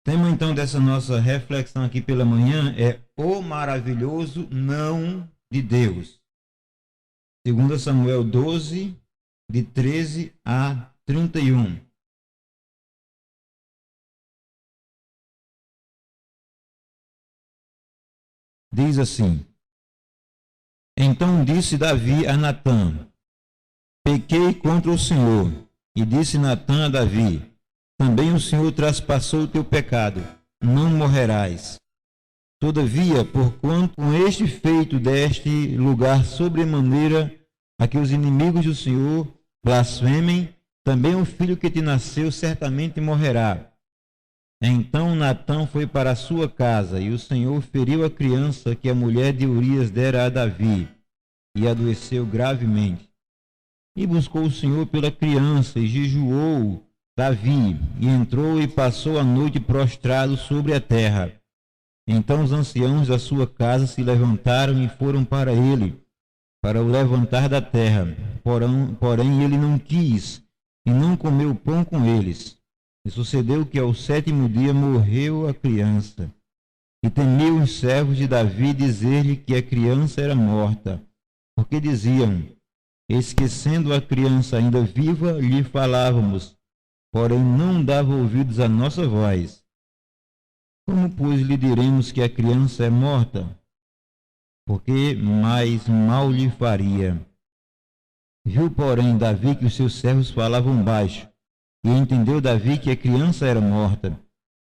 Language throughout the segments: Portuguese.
Tema então dessa nossa reflexão aqui pela manhã é o maravilhoso não de Deus. 2 Samuel 12, de 13 a 31. Diz assim: Então disse Davi a Natã: Pequei contra o Senhor. E disse Natã a Davi: Também o Senhor traspassou o teu pecado, não morrerás. Todavia, porquanto com este feito deste lugar sobremaneira a que os inimigos do Senhor blasfemem, também o filho que te nasceu certamente morrerá. Então Natã foi para a sua casa, e o Senhor feriu a criança que a mulher de Urias dera a Davi, e adoeceu gravemente. E buscou o Senhor pela criança, e jejuou Davi, e entrou e passou a noite prostrado sobre a terra. Então os anciãos da sua casa se levantaram e foram para ele, para o levantar da terra. Porém ele não quis, e não comeu pão com eles. E sucedeu que ao 7º dia morreu a criança. E temeu os servos de Davi dizer-lhe que a criança era morta, porque diziam: Esquecendo a criança ainda viva, lhe falávamos, porém não dava ouvidos à nossa voz. Como, pois, lhe diremos que a criança é morta? Porque mais mal lhe faria. Viu, porém, Davi que os seus servos falavam baixo, e entendeu Davi que a criança era morta.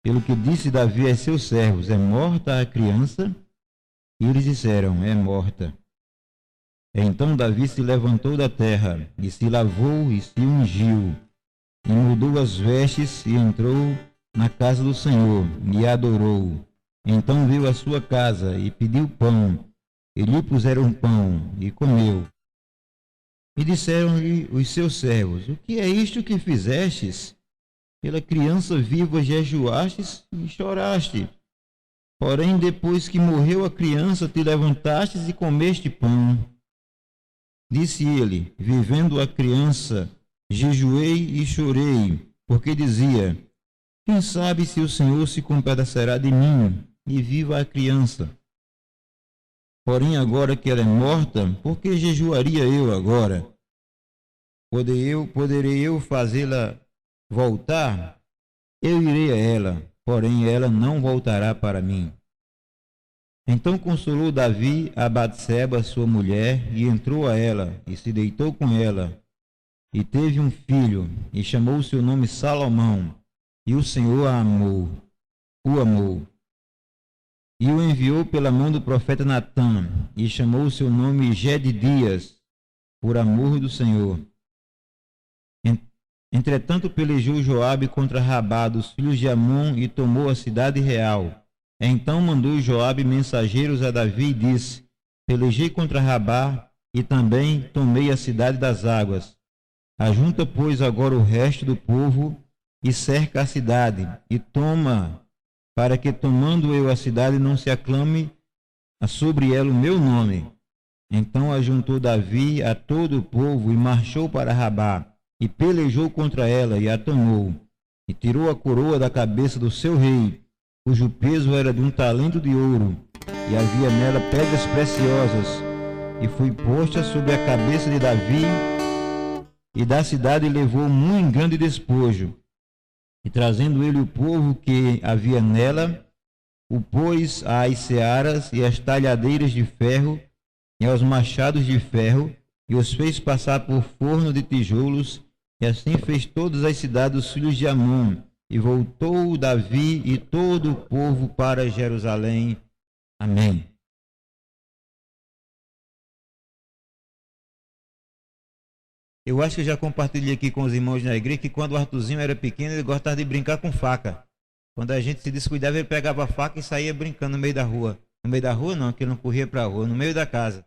Pelo que disse Davi a seus servos: É morta a criança? E eles disseram: É morta. Então Davi se levantou da terra, e se lavou, e se ungiu, e mudou as vestes, e entrou na casa do Senhor, e adorou. Então veio à sua casa, e pediu pão, e lhe puseram pão, e comeu. E disseram-lhe os seus servos: O que é isto que fizestes? Pela criança viva jejuastes e choraste. Porém, depois que morreu a criança, te levantastes e comeste pão. Disse ele: Vivendo a criança, jejuei e chorei, porque dizia: Quem sabe se o Senhor se compadecerá de mim, e viva a criança. Porém, agora que ela é morta, por que jejuaria eu agora? Poderei eu fazê-la voltar? Eu irei a ela, porém ela não voltará para mim. Então consolou Davi a Batseba, sua mulher, e entrou a ela, e se deitou com ela, e teve um filho, e chamou o seu nome Salomão, e o Senhor o amou. E o enviou pela mão do profeta Natã, e chamou o seu nome Jedidias, por amor do Senhor. Entretanto pelejou Joabe contra Rabá dos filhos de Amon, e tomou a cidade real. Então mandou Joabe mensageiros a Davi e disse: Pelejei contra Rabá, e também tomei a cidade das águas. Ajunta, pois, agora o resto do povo, e cerca a cidade, e toma, para que, tomando eu a cidade, não se aclame sobre ela o meu nome. Então ajuntou Davi a todo o povo, e marchou para Rabá, e pelejou contra ela, e a tomou, e tirou a coroa da cabeça do seu rei, cujo peso era de 1 talento de ouro, e havia nela pedras preciosas, e foi posta sobre a cabeça de Davi, e da cidade levou muito grande despojo. E trazendo ele o povo que havia nela, o pôs às searas e às talhadeiras de ferro, e aos machados de ferro, e os fez passar por forno de tijolos, e assim fez todas as cidades dos filhos de Amon. E voltou Davi e todo o povo para Jerusalém. Amém. Eu acho que eu já compartilhei aqui com os irmãos na igreja que quando o Arthurzinho era pequeno, ele gostava de brincar com faca. Quando a gente se descuidava, ele pegava a faca e saía brincando no meio da rua. No meio da rua não, que ele não corria para a rua, no meio da casa.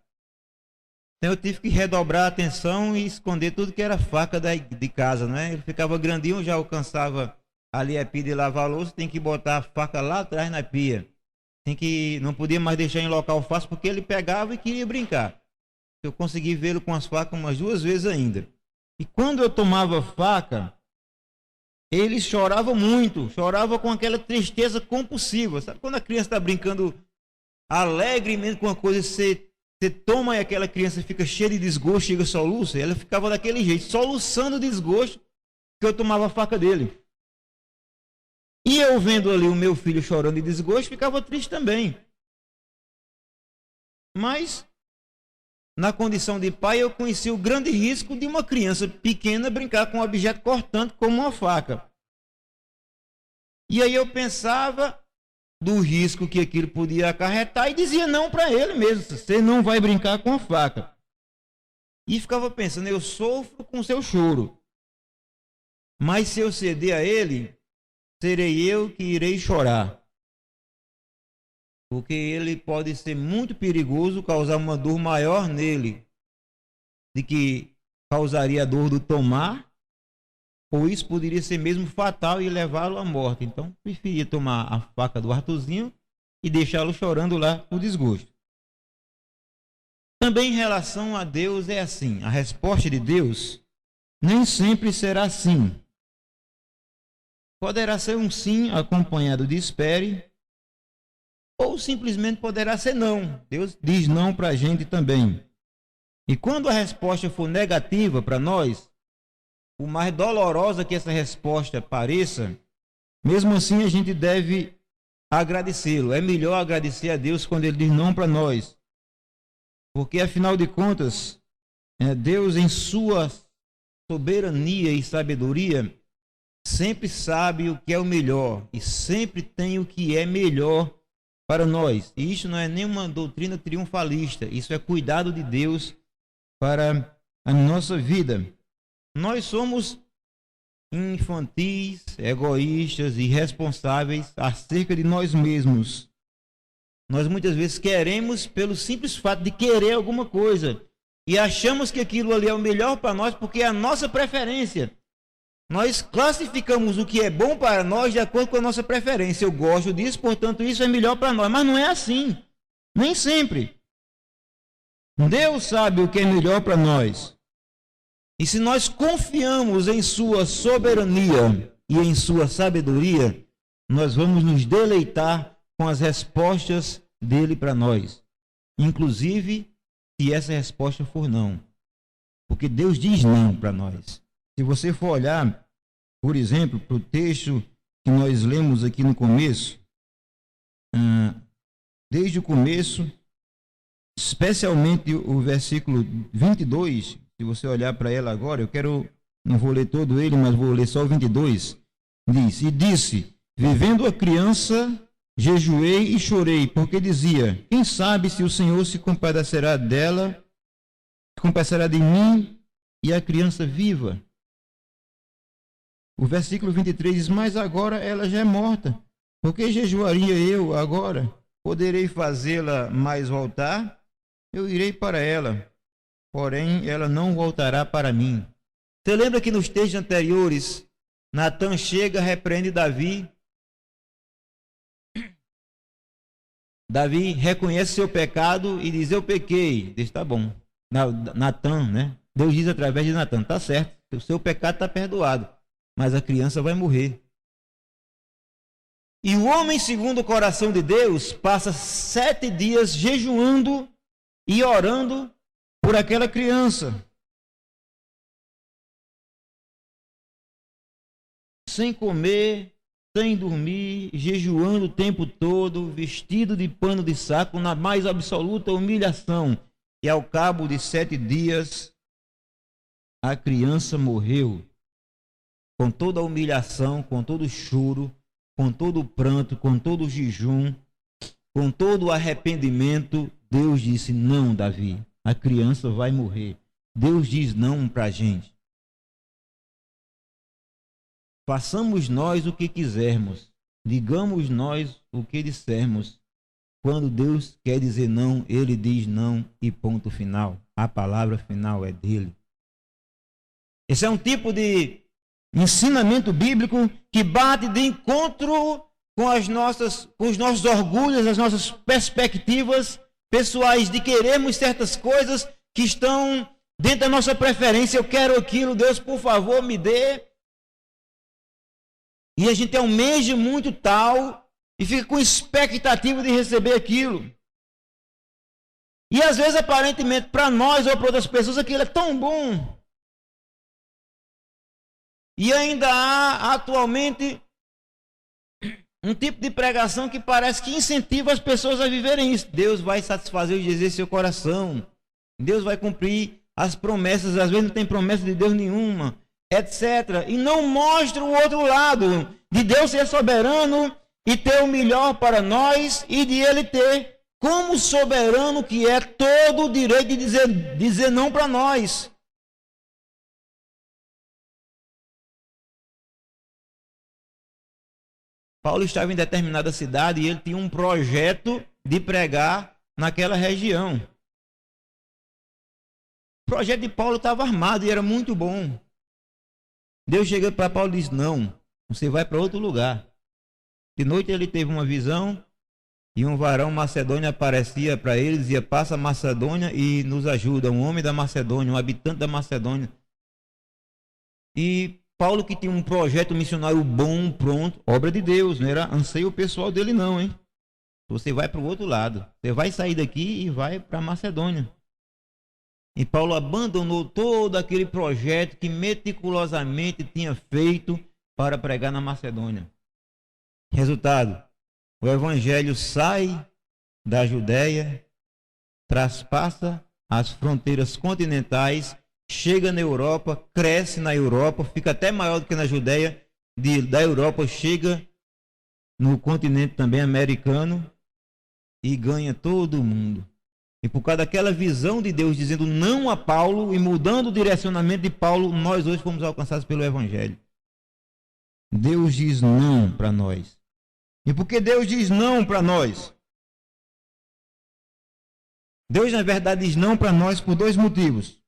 Então eu tive que redobrar a atenção e esconder tudo que era faca de casa, né? Ele ficava grandinho, já alcançava ali a pia de lavar a louça, tem que botar a faca lá atrás na pia. Não podia mais deixar em local fácil, porque ele pegava e queria brincar. Eu consegui vê-lo com as facas umas 2 vezes ainda. E quando eu tomava faca, ele chorava muito, chorava com aquela tristeza compulsiva. Sabe quando a criança está brincando alegremente com uma coisa, você toma e aquela criança fica cheia de desgosto, chega a soluço? Ela ficava daquele jeito, soluçando de desgosto, que eu tomava a faca dele. E eu vendo ali o meu filho chorando de desgosto, ficava triste também. Mas, na condição de pai, eu conheci o grande risco de uma criança pequena brincar com um objeto cortante como uma faca. E aí eu pensava do risco que aquilo podia acarretar e dizia não para ele mesmo: você não vai brincar com a faca. E ficava pensando: eu sofro com seu choro, mas se eu ceder a ele, serei eu que irei chorar, porque ele pode ser muito perigoso, causar uma dor maior nele de que causaria a dor do tomar, ou isso poderia ser mesmo fatal e levá-lo à morte. Então, preferia tomar a faca do Arthurzinho e deixá-lo chorando lá por desgosto. Também em relação a Deus é assim: a resposta de Deus nem sempre será sim. Poderá ser um sim acompanhado de espere, ou simplesmente poderá ser não. Deus diz não para a gente também. E quando a resposta for negativa para nós, por mais dolorosa que essa resposta pareça, mesmo assim a gente deve agradecê-lo. É melhor agradecer a Deus quando ele diz não para nós, porque afinal de contas, Deus, em sua soberania e sabedoria, sempre sabe o que é o melhor e sempre tem o que é melhor para nós. E isso não é nenhuma doutrina triunfalista, isso é cuidado de Deus para a nossa vida. Nós somos infantis, egoístas e irresponsáveis acerca de nós mesmos. Nós muitas vezes queremos pelo simples fato de querer alguma coisa e achamos que aquilo ali é o melhor para nós porque é a nossa preferência. Nós classificamos o que é bom para nós de acordo com a nossa preferência. Eu gosto disso, portanto isso é melhor para nós. Mas não é assim. Nem sempre. Deus sabe o que é melhor para nós. E se nós confiamos em sua soberania e em sua sabedoria, nós vamos nos deleitar com as respostas dele para nós. Inclusive, se essa resposta for não. Porque Deus diz não para nós. Se você for olhar, por exemplo, para o texto que nós lemos aqui no começo, desde o começo, especialmente o versículo 22, se você olhar para ela agora, não vou ler todo ele, mas vou ler só o 22, diz: e disse, vivendo a criança, jejuei e chorei, porque dizia, quem sabe se o Senhor se compadecerá dela, se compadecerá de mim e a criança viva. O versículo 23 diz, mas agora ela já é morta. Por que jejuaria eu agora? Poderei fazê-la mais voltar? Eu irei para ela, porém ela não voltará para mim. Você lembra que nos textos anteriores, Natã chega, repreende Davi. Davi reconhece seu pecado e diz, eu pequei. Diz, tá bom. Natã, né? Deus diz através de Natã, tá certo, o seu pecado está perdoado. Mas a criança vai morrer. E o homem, segundo o coração de Deus, passa 7 dias jejuando e orando por aquela criança. Sem comer, sem dormir, jejuando o tempo todo, vestido de pano de saco, na mais absoluta humilhação. E ao cabo de 7 dias, a criança morreu. Com toda a humilhação, com todo o choro, com todo o pranto, com todo o jejum, com todo o arrependimento, Deus disse, não, Davi, a criança vai morrer. Deus diz não para a gente. Façamos nós o que quisermos, digamos nós o que dissermos. Quando Deus quer dizer não, ele diz não e ponto final. A palavra final é dele. Esse é um tipo de ensinamento bíblico que bate de encontro com os nossos orgulhos, as nossas perspectivas pessoais de querermos certas coisas que estão dentro da nossa preferência. Eu quero aquilo, Deus, por favor, me dê. E a gente almeja muito tal e fica com expectativa de receber aquilo. E às vezes, aparentemente, para nós ou para outras pessoas, aquilo é tão bom. E ainda há, atualmente, um tipo de pregação que parece que incentiva as pessoas a viverem isso. Deus vai satisfazer os desejos do seu coração. Deus vai cumprir as promessas. Às vezes não tem promessa de Deus nenhuma, etc. E não mostra o outro lado, de Deus ser soberano e ter o melhor para nós, e de Ele ter, como soberano que é, todo o direito de dizer não para nós. Paulo estava em determinada cidade e ele tinha um projeto de pregar naquela região. O projeto de Paulo estava armado e era muito bom. Deus chegou para Paulo e disse: não, você vai para outro lugar. De noite ele teve uma visão e um varão macedônio aparecia para ele e dizia: passa a Macedônia e nos ajuda. Um homem da Macedônia, um habitante da Macedônia. E Paulo, que tinha um projeto missionário bom, pronto, obra de Deus, não era anseio pessoal dele não, hein? Você vai para o outro lado, você vai sair daqui e vai para a Macedônia. E Paulo abandonou todo aquele projeto que meticulosamente tinha feito para pregar na Macedônia. Resultado, o evangelho sai da Judéia, traspassa as fronteiras continentais, chega na Europa, cresce na Europa, fica até maior do que na Judéia, da Europa chega no continente também americano e ganha todo o mundo. E por causa daquela visão de Deus dizendo não a Paulo e mudando o direcionamento de Paulo, nós hoje fomos alcançados pelo Evangelho. Deus diz não para nós. E por que Deus diz não para nós? Deus, na verdade, diz não para nós por dois motivos.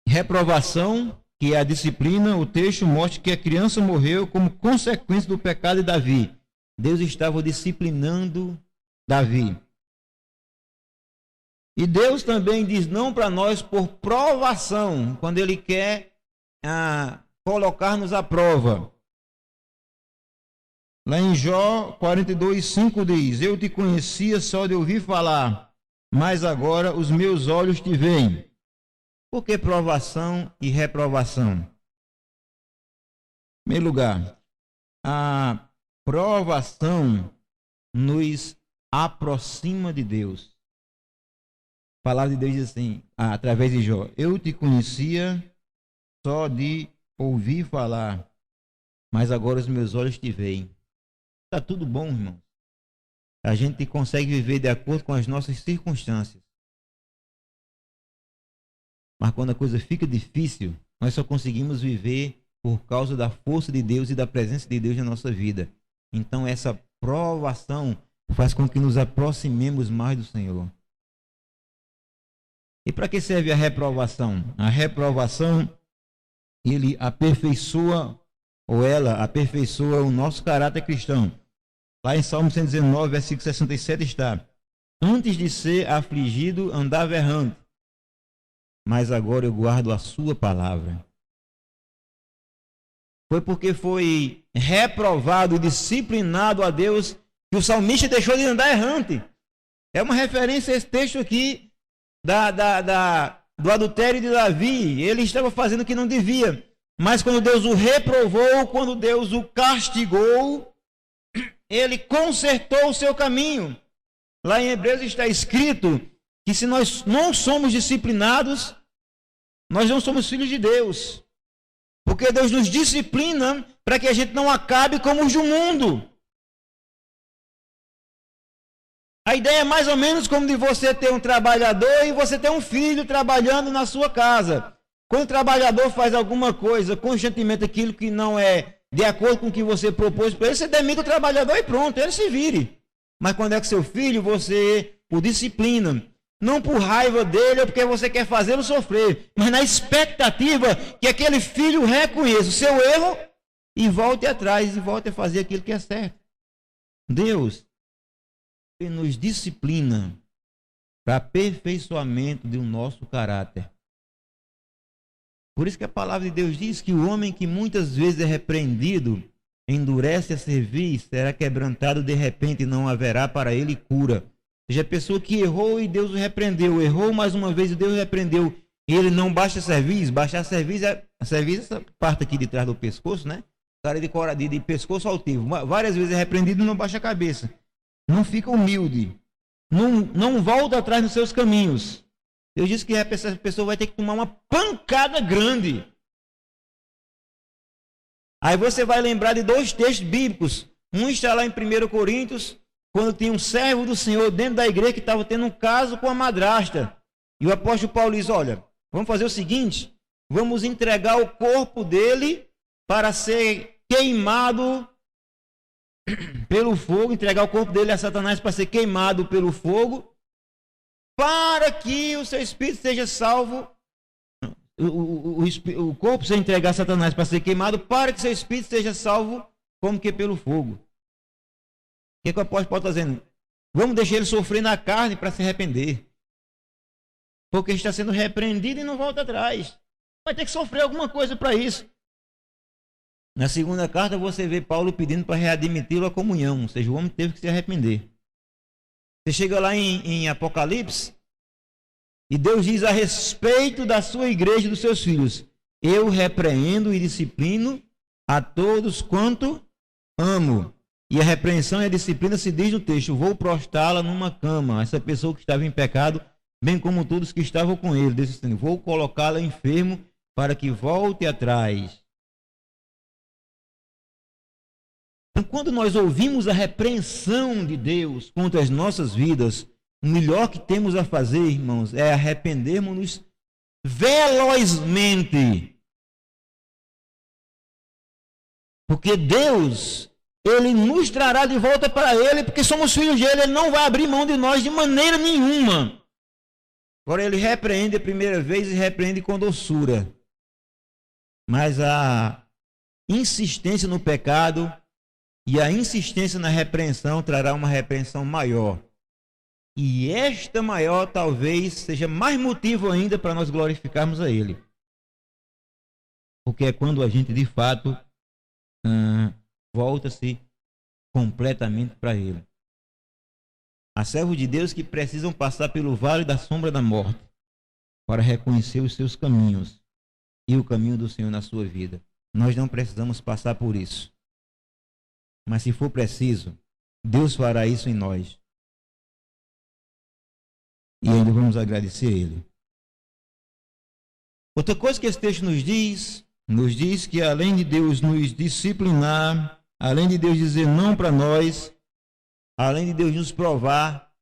Reprovação, que é a disciplina. O texto mostra que a criança morreu como consequência do pecado de Davi. Deus estava disciplinando Davi. E Deus também diz não para nós por provação, quando Ele quer colocar-nos à prova. Lá em Jó 42:5 diz: eu te conhecia só de ouvir falar, mas agora os meus olhos te veem. Por que provação e reprovação? Em primeiro lugar, a provação nos aproxima de Deus. A palavra de Deus diz assim, através de Jó: eu te conhecia só de ouvir falar, mas agora os meus olhos te veem. Está tudo bom, irmão. A gente consegue viver de acordo com as nossas circunstâncias. Mas quando a coisa fica difícil, nós só conseguimos viver por causa da força de Deus e da presença de Deus na nossa vida. Então essa provação faz com que nos aproximemos mais do Senhor. E para que serve a reprovação? A reprovação, ele aperfeiçoa, ou ela aperfeiçoa o nosso caráter cristão. Lá em Salmo 119, versículo 67 está: antes de ser afligido, andava errante, mas agora eu guardo a sua palavra. Foi porque foi reprovado e disciplinado a Deus que o salmista deixou de andar errante. É uma referência a esse texto aqui do adultério de Davi. Ele estava fazendo o que não devia. Mas quando Deus o reprovou, quando Deus o castigou, ele consertou o seu caminho. Lá em Hebreus está escrito que se nós não somos disciplinados, nós não somos filhos de Deus. Porque Deus nos disciplina para que a gente não acabe como os do mundo. A ideia é mais ou menos como de você ter um trabalhador e você ter um filho trabalhando na sua casa. Quando o trabalhador faz alguma coisa, constantemente aquilo que não é de acordo com o que você propôs para ele, você demite o trabalhador e pronto, ele se vire. Mas quando é com seu filho, você, por disciplina, não por raiva dele ou porque você quer fazê-lo sofrer, mas na expectativa que aquele filho reconheça o seu erro e volte atrás e volte a fazer aquilo que é certo. Deus, Ele nos disciplina para aperfeiçoamento do nosso caráter. Por isso que a palavra de Deus diz que o homem que muitas vezes é repreendido endurece a cerviz, será quebrantado de repente, não haverá para ele cura. Ou seja, a pessoa que errou e Deus o repreendeu, errou mais uma vez e Deus o repreendeu, e ele não baixa a cerviz, baixar a cerviz é essa parte aqui de trás do pescoço, né? Cara de pescoço altivo, várias vezes é repreendido e não baixa a cabeça, não fica humilde, não volta atrás nos seus caminhos. Deus disse que essa pessoa vai ter que tomar uma pancada grande. Aí você vai lembrar de dois textos bíblicos. Um está lá em 1 Coríntios, quando tinha um servo do Senhor dentro da igreja que estava tendo um caso com a madrasta. E o apóstolo Paulo diz, olha, vamos fazer o seguinte, vamos entregar o corpo dele para ser queimado pelo fogo, entregar o corpo dele a Satanás para ser queimado pelo fogo, para que o seu espírito seja salvo, o corpo seja entregar a Satanás para ser queimado, para que seu espírito seja salvo, como que pelo fogo. O que o apóstolo Paulo está dizendo? Vamos deixar ele sofrer na carne para se arrepender. Porque está sendo repreendido e não volta atrás. Vai ter que sofrer alguma coisa para isso. Na segunda carta você vê Paulo pedindo para readmiti-lo à comunhão. Ou seja, o homem teve que se arrepender. Você chega lá em Apocalipse e Deus diz a respeito da sua igreja e dos seus filhos: eu repreendo e disciplino a todos quanto amo. E a repreensão e a disciplina se diz no texto: vou prostrá-la numa cama, essa pessoa que estava em pecado, bem como todos que estavam com ele. Vou colocá-la enfermo para que volte atrás. Então, quando nós ouvimos a repreensão de Deus contra as nossas vidas, o melhor que temos a fazer, irmãos, é arrependermos-nos velozmente. Porque Deus, Ele nos trará de volta para Ele, porque somos filhos dele, Ele não vai abrir mão de nós de maneira nenhuma. Agora, Ele repreende a primeira vez e repreende com doçura. Mas a insistência no pecado e a insistência na repreensão trará uma repreensão maior. E esta maior talvez seja mais motivo ainda para nós glorificarmos a Ele. Porque é quando a gente de fato volta-se completamente para Ele. Há servos de Deus que precisam passar pelo vale da sombra da morte para reconhecer os seus caminhos e o caminho do Senhor na sua vida. Nós não precisamos passar por isso. Mas se for preciso, Deus fará isso em nós. E ainda vamos agradecer a Ele. Outra coisa que esse texto nos diz que além de Deus nos disciplinar, além de Deus dizer não para nós, além de Deus nos provar,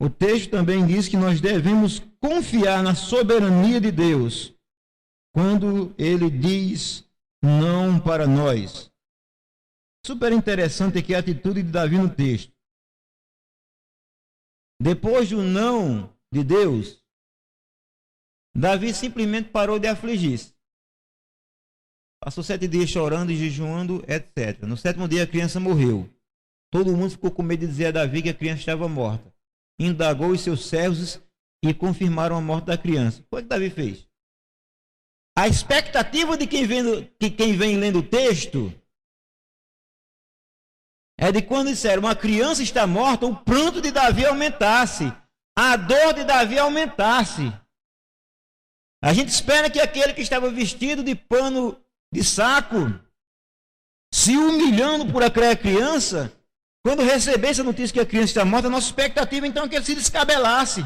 o texto também diz que nós devemos confiar na soberania de Deus quando Ele diz não para nós. Super interessante aqui a atitude de Davi no texto. Depois do não de Deus, Davi simplesmente parou de afligir-se. Passou 7 dias chorando e jejuando, etc. No 7º dia a criança morreu. Todo mundo ficou com medo de dizer a Davi que a criança estava morta. Indagou os seus servos e confirmaram a morte da criança. O que Davi fez? A expectativa de quem vem lendo o texto é de quando disseram uma criança está morta, o pranto de Davi aumentasse, a dor de Davi aumentasse. A gente espera que aquele que estava vestido de pano de saco, se humilhando por aquela criança, quando recebesse a notícia que a criança está morta, a nossa expectativa então é que ele se descabelasse,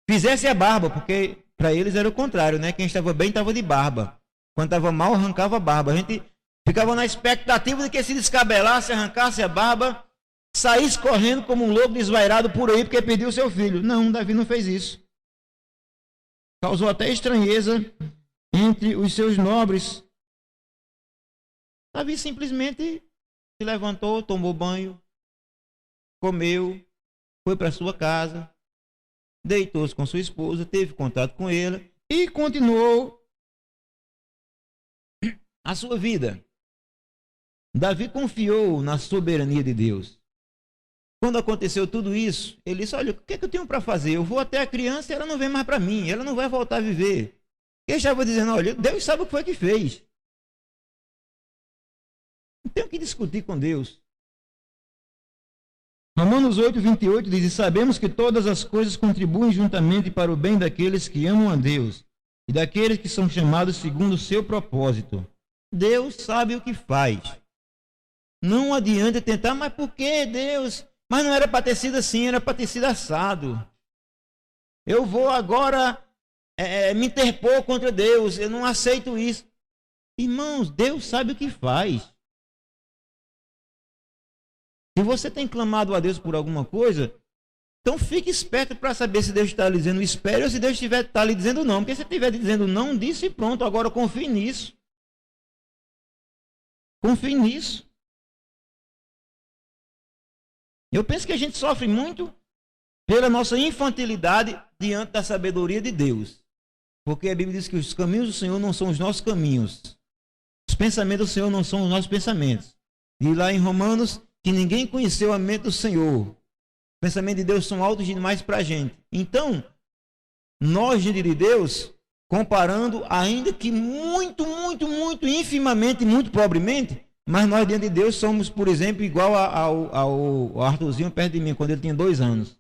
fizesse a barba, porque para eles era o contrário, né? Quem estava bem estava de barba, quando estava mal arrancava a barba. A gente ficava na expectativa de que se descabelasse, arrancasse a barba, saísse correndo como um lobo desvairado por aí porque perdeu seu filho. Não, Davi não fez isso. Causou até estranheza entre os seus nobres. Davi simplesmente se levantou, tomou banho, comeu, foi para sua casa, deitou-se com sua esposa, teve contato com ela e continuou a sua vida. Davi confiou na soberania de Deus. Quando aconteceu tudo isso, ele disse: olha, o que é que eu tenho para fazer? Eu vou até a criança e ela não vem mais para mim, ela não vai voltar a viver. Ele estava dizendo: olha, Deus sabe o que foi que fez. Não tenho que discutir com Deus. Romanos 8, 28 diz: e sabemos que todas as coisas contribuem juntamente para o bem daqueles que amam a Deus e daqueles que são chamados segundo o seu propósito. Deus sabe o que faz. Não adianta tentar, mas por que Deus? Mas não era para ter sido assim, era para ter sido assado. Eu vou agora me interpor contra Deus, eu não aceito isso. Irmãos, Deus sabe o que faz. Se você tem clamado a Deus por alguma coisa, então fique esperto para saber se Deus está lhe dizendo espere ou se Deus está lhe dizendo não. Porque se estiver dizendo não, disse e pronto, agora confie nisso. Confie nisso. Eu penso que a gente sofre muito pela nossa infantilidade diante da sabedoria de Deus. Porque a Bíblia diz que os caminhos do Senhor não são os nossos caminhos. Os pensamentos do Senhor não são os nossos pensamentos. E lá em Romanos, que ninguém conheceu a mente do Senhor. Os pensamentos de Deus são altos demais para a gente. Então, nós, gente de Deus, comparando, ainda que muito, infimamente, muito pobremente, mas nós, diante de Deus, somos, por exemplo, igual ao Arthurzinho perto de mim, quando ele tinha 2 anos.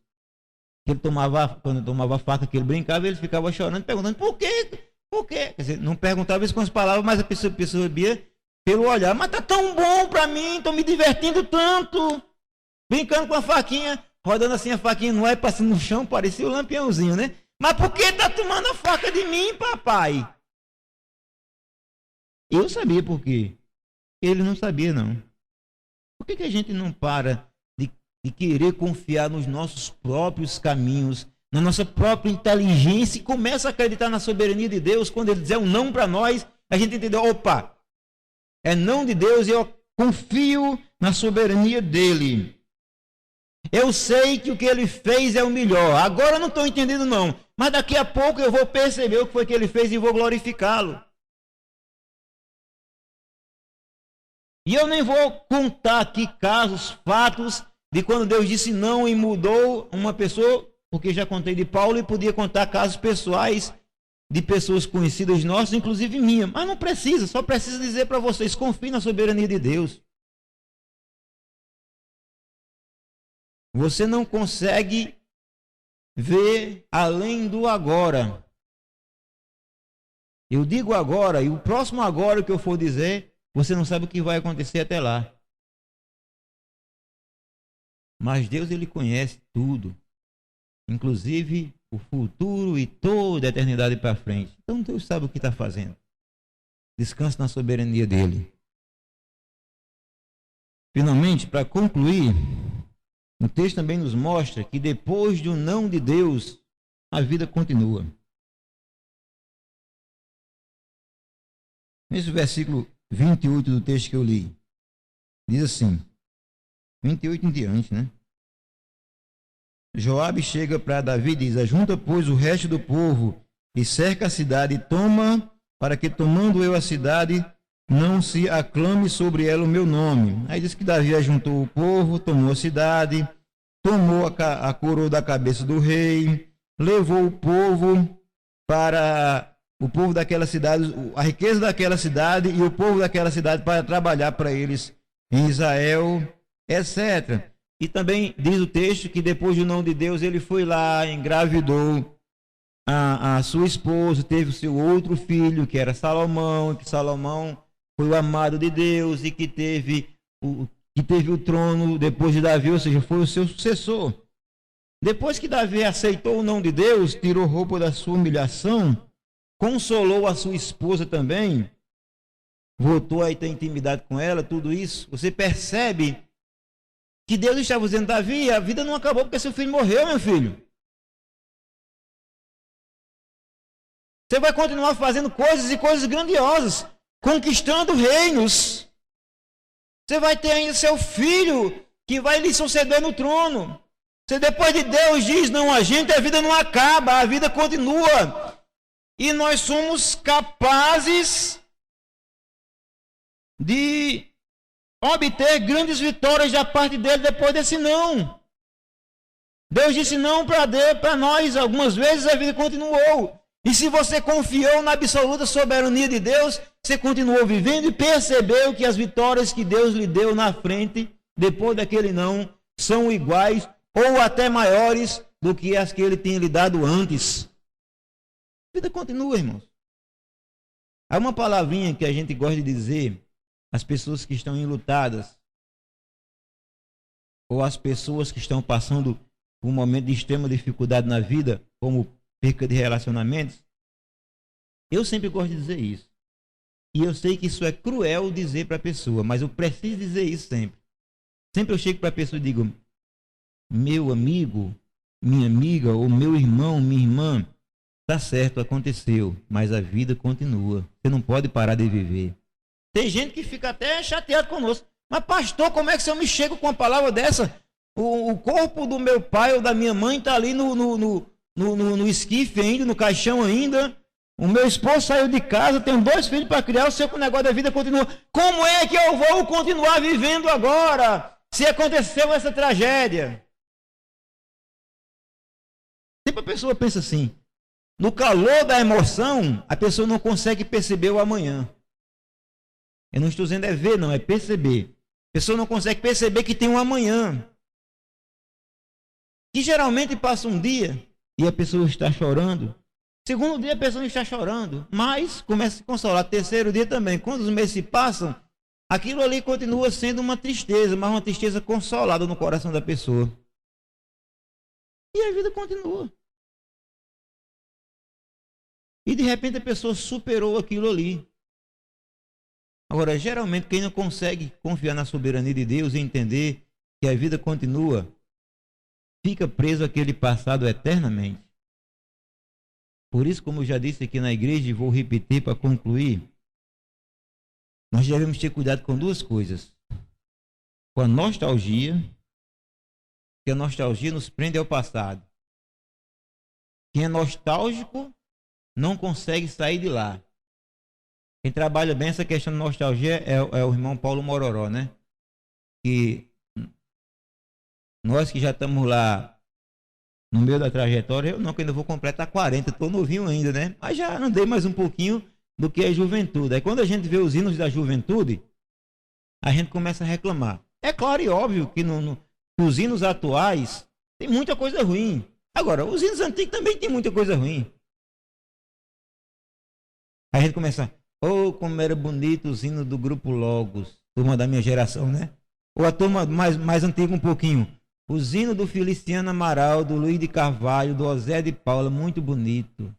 Quando ele tomava a faca, que ele brincava, ele ficava chorando, perguntando, por quê? Por quê? Quer dizer, não perguntava isso com as palavras, mas a pessoa percebia pelo olhar. Mas tá tão bom para mim, estou me divertindo tanto. Brincando com a faquinha, rodando assim a faquinha no ar, passando no chão, parecia o Lampiãozinho, né? Mas por que tá tomando a faca de mim, papai? Eu sabia por quê. Ele não sabia, não. Por que a gente não para de querer confiar nos nossos próprios caminhos, na nossa própria inteligência e começa a acreditar na soberania de Deus? Quando Ele dizer um não para nós, a gente entendeu, opa, é não de Deus e eu confio na soberania dEle. Eu sei que o que Ele fez é o melhor. Agora eu não estou entendendo não, mas daqui a pouco eu vou perceber o que foi que Ele fez e vou glorificá-lo. E eu nem vou contar aqui casos, fatos de quando Deus disse não e mudou uma pessoa, porque já contei de Paulo e podia contar casos pessoais de pessoas conhecidas nossas, inclusive minha. Mas não precisa, só precisa dizer para vocês, confie na soberania de Deus. Você não consegue ver além do agora. Eu digo agora, e o próximo agora que eu for dizer, você não sabe o que vai acontecer até lá. Mas Deus, Ele conhece tudo. Inclusive o futuro e toda a eternidade para frente. Então Deus sabe o que está fazendo. Descanse na soberania dEle. Finalmente, para concluir, o texto também nos mostra que depois do não de Deus, a vida continua. Nesse versículo 28 do texto que eu li, diz assim, 28 em diante, né? Joabe chega para Davi e diz, ajunta, pois, o resto do povo e cerca a cidade e toma, para que, tomando eu a cidade, não se aclame sobre ela o meu nome. Aí diz que Davi ajuntou o povo, tomou a cidade, tomou a coroa da cabeça do rei, levou o povo para o povo daquela cidade, a riqueza daquela cidade e o povo daquela cidade para trabalhar para eles em Israel, etc. E também diz o texto que depois do não de Deus, ele foi lá, engravidou a sua esposa, teve o seu outro filho, que era Salomão, que Salomão foi o amado de Deus e que teve o trono depois de Davi, ou seja, foi o seu sucessor. Depois que Davi aceitou o não de Deus, tirou roupa da sua humilhação, consolou a sua esposa também, voltou a ter intimidade com ela, tudo isso. Você percebe que Deus estava dizendo, Davi, a vida não acabou porque seu filho morreu, meu filho. Você vai continuar fazendo coisas e coisas grandiosas, conquistando reinos. Você vai ter ainda seu filho que vai lhe suceder no trono. Você depois de Deus diz não a gente, a vida não acaba, a vida continua. E nós somos capazes de obter grandes vitórias da parte dele depois desse não. Deus disse não para nós algumas vezes, a vida continuou. E se você confiou na absoluta soberania de Deus, você continuou vivendo e percebeu que as vitórias que Deus lhe deu na frente, depois daquele não, são iguais ou até maiores do que as que ele tinha lhe dado antes. A vida continua, irmãos. Há uma palavrinha que a gente gosta de dizer às pessoas que estão enlutadas, ou às pessoas que estão passando por um momento de extrema dificuldade na vida, como perca de relacionamentos. Eu sempre gosto de dizer isso. E eu sei que isso é cruel dizer para a pessoa, mas eu preciso dizer isso sempre. Sempre eu chego para a pessoa e digo: meu amigo, minha amiga, ou meu irmão, minha irmã, tá certo, aconteceu, mas a vida continua. Você não pode parar de viver. Tem gente que fica até chateado conosco. Mas pastor, como é que se eu me chego com uma palavra dessa? O corpo do meu pai ou da minha mãe está ali no esquife ainda, no caixão ainda. O meu esposo saiu de casa, tenho 2 filhos para criar, o seu negócio da vida continua. Como é que eu vou continuar vivendo agora, se aconteceu essa tragédia? Sempre a pessoa pensa assim, no calor da emoção, a pessoa não consegue perceber o amanhã. Eu não estou dizendo é ver, não, é perceber. A pessoa não consegue perceber que tem um amanhã. Que geralmente passa um dia e a pessoa está chorando. Segundo dia a pessoa está chorando, mas começa a se consolar. Terceiro dia também. Quando os meses se passam, aquilo ali continua sendo uma tristeza, mas uma tristeza consolada no coração da pessoa. E a vida continua. E de repente a pessoa superou aquilo ali. Agora, geralmente, quem não consegue confiar na soberania de Deus e entender que a vida continua, fica preso àquele passado eternamente. Por isso, como eu já disse aqui na igreja, e vou repetir para concluir, nós devemos ter cuidado com 2 coisas. Com a nostalgia, que a nostalgia nos prende ao passado. Quem é nostálgico não consegue sair de lá. Quem trabalha bem essa questão de nostalgia é o irmão Paulo Mororó, né? Que nós que já estamos lá no meio da trajetória, eu não, que ainda vou completar 40, estou novinho ainda, né? Mas já andei mais um pouquinho do que a juventude. Aí quando a gente vê os hinos da juventude, a gente começa a reclamar. É claro e óbvio que nos hinos atuais tem muita coisa ruim. Agora, os hinos antigos também tem muita coisa ruim. Aí a gente começa... Oh, como era bonito os hinos do Grupo Logos, turma da minha geração, né? Ou a turma mais antiga um pouquinho. Os hinos do Feliciano Amaral, do Luiz de Carvalho, do José de Paula, muito bonito.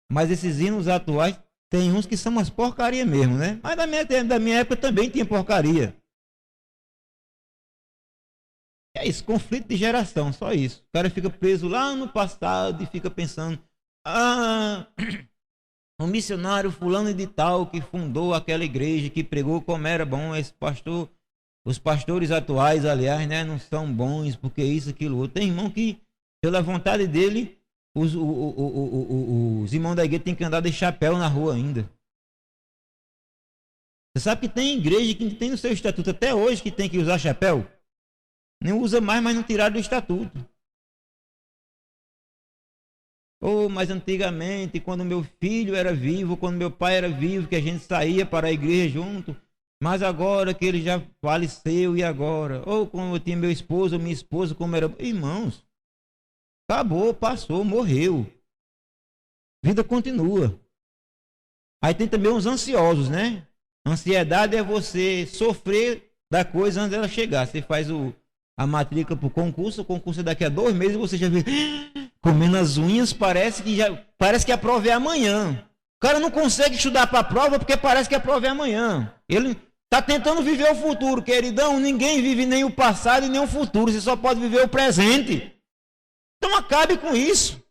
Mas esses hinos atuais, tem uns que são umas porcaria mesmo, né? Mas da minha época também tinha porcaria. É isso, conflito de geração, só isso. O cara fica preso lá no passado e fica pensando... Um missionário fulano de tal que fundou aquela igreja, que pregou como era bom esse pastor. Os pastores atuais, aliás, né, não são bons, porque isso, aquilo, outro. Tem irmão que, pela vontade dele, os irmãos da igreja têm que andar de chapéu na rua ainda. Você sabe que tem igreja que tem no seu estatuto até hoje que tem que usar chapéu? Não usa mais, mas não tiraram do estatuto. Oh, mas antigamente, quando meu filho era vivo, quando meu pai era vivo, que a gente saía para a igreja junto, mas agora que ele já faleceu, e agora? Ou quando eu tinha meu esposo, minha esposa, como era... Irmãos, acabou, passou, morreu. Vida continua. Aí tem também os ansiosos, né? Ansiedade é você sofrer da coisa antes dela chegar. Você faz a matrícula para o concurso é daqui a 2 meses e você já vê... Comendo as unhas, parece que a prova é amanhã. O cara não consegue estudar para a prova porque parece que a prova é amanhã. Ele está tentando viver o futuro, queridão. Ninguém vive nem o passado e nem o futuro. Você só pode viver o presente. Então acabe com isso.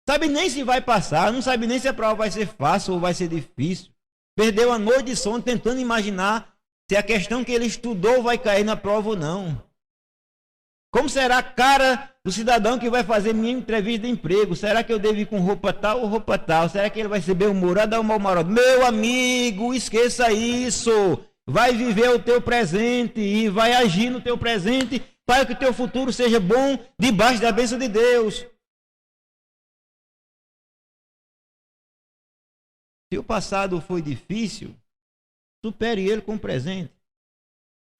Sabe nem se vai passar, não sabe nem se a prova vai ser fácil ou vai ser difícil. Perdeu a noite de sono tentando imaginar se a questão que ele estudou vai cair na prova ou não. Como será a cara do cidadão que vai fazer minha entrevista de emprego? Será que eu devo ir com roupa tal ou roupa tal? Será que ele vai ser bem-humorado ou mal-humorado? Meu amigo, esqueça isso. Vai viver o teu presente e vai agir no teu presente para que o teu futuro seja bom debaixo da bênção de Deus. Se o passado foi difícil, supere ele com o presente.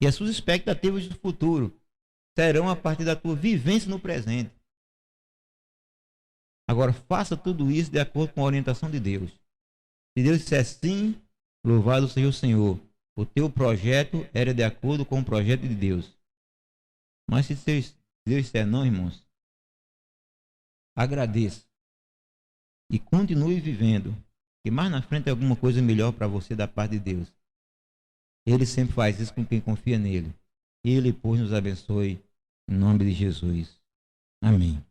E as suas expectativas do futuro serão a partir da tua vivência no presente. Agora, faça tudo isso de acordo com a orientação de Deus. Se Deus disser sim, louvado seja o Senhor. O teu projeto era de acordo com o projeto de Deus. Mas se Deus disser não, irmãos, agradeça. E continue vivendo. Que mais na frente tem alguma coisa melhor para você da parte de Deus. Ele sempre faz isso com quem confia nele. Ele, pois, nos abençoe. Em nome de Jesus. Amém.